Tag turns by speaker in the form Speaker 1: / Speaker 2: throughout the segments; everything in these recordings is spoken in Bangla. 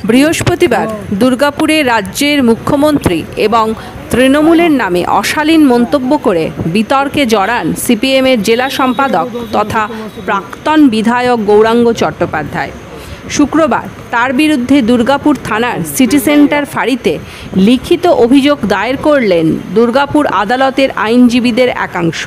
Speaker 1: বৃহস্পতিবার দুর্গাপুরে রাজ্যের মুখ্যমন্ত্রী এবং তৃণমূলের নামে অশালীন মন্তব্য করে বিতর্কে জড়ান সিপিএমের জেলা সম্পাদক তথা প্রাক্তন বিধায়ক গৌরাঙ্গ চট্টোপাধ্যায়। শুক্রবার তার বিরুদ্ধে দুর্গাপুর থানার সিটি সেন্টার ফাঁড়িতে লিখিত অভিযোগ দায়ের করলেন দুর্গাপুর আদালতের আইনজীবীদের একাংশ।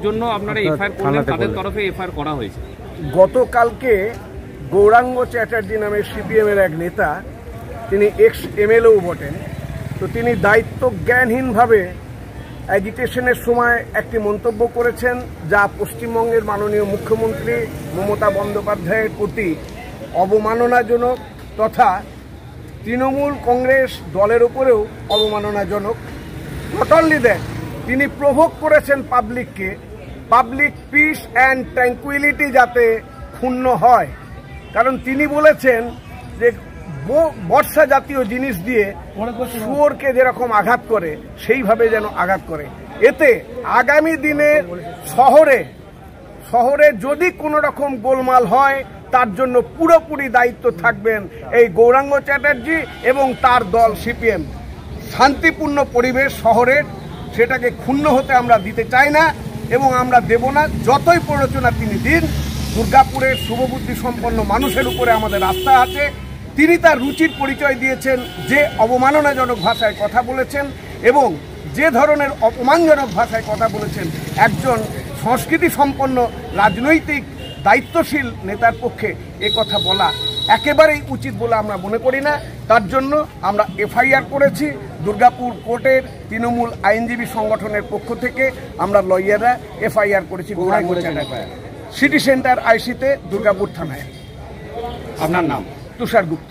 Speaker 2: জন্য আপনারা এফআইআর করলেন, তাদের তরফে এফআইআর করা হয়েছে।
Speaker 3: গতকালকে গৌরাঙ্গ চ্যাটার্জি নামে সিপিএমের এক নেতা, তিনি এক্স এমএলএও বটেন, তো তিনি দায়িত্ব জ্ঞানহীনভাবে অ্যাজিটেশনের সময় একটি মন্তব্য করেছেন, যা পশ্চিমবঙ্গের মাননীয় মুখ্যমন্ত্রী মমতা বন্দ্যোপাধ্যায়ের প্রতি অবমাননাজনক তথা তৃণমূল কংগ্রেস দলের উপরেও অবমাননাজনক। নট অনলি দ্যাট, তিনি প্রভোগ করেছেন পাবলিককে, পাবলিক পিস অ্যান্ড ট্র্যাঙ্কুইলিটি যাতে ক্ষুণ্ণ হয়। কারণ তিনি বলেছেন যে বর্ষা জাতীয় জিনিস দিয়ে শুয়োরকে যেরকম আঘাত করে সেইভাবে যেন আঘাত করে। এতে আগামী দিনে শহরে যদি কোনো রকম গোলমাল হয় তার জন্য পুরোপুরি দায়িত্ব থাকবেন এই গৌরাঙ্গ চ্যাটার্জি এবং তার দল সিপিএম। শান্তিপূর্ণ পরিবেশ শহরের, সেটাকে ক্ষুণ্ণ হতে আমরা দিতে চাই না এবং আমরা দেব না। যতই প্ররোচনা তিনি দিন, দুর্গাপুরের শুভবুদ্ধি সম্পন্ন মানুষের উপরে আমাদের আস্থা আছে। তিনি তার রুচির পরিচয় দিয়েছেন, যে অবমাননাজনক ভাষায় কথা বলেছেন এবং যে ধরনের অপমানজনক ভাষায় কথা বলেছেন, একজন সংস্কৃতি সম্পন্ন রাজনৈতিক দায়িত্বশীল নেতার পক্ষে এ কথা বলা একেবারেই উচিত বলে আমরা মনে করি না। তার জন্য আমরা এফআইআর করেছি। দুর্গাপুর কোর্টের তৃণমূল আইনজীবী সংগঠনের পক্ষ থেকে আমরা লয়াররা এফআইআর করেছি গৌরাঙ্গ চ্যাটার্জি, সিটি সেন্টার আইসিতে, দুর্গাপুর থানায়।
Speaker 2: আপনার নাম?
Speaker 3: তুষার গুপ্ত।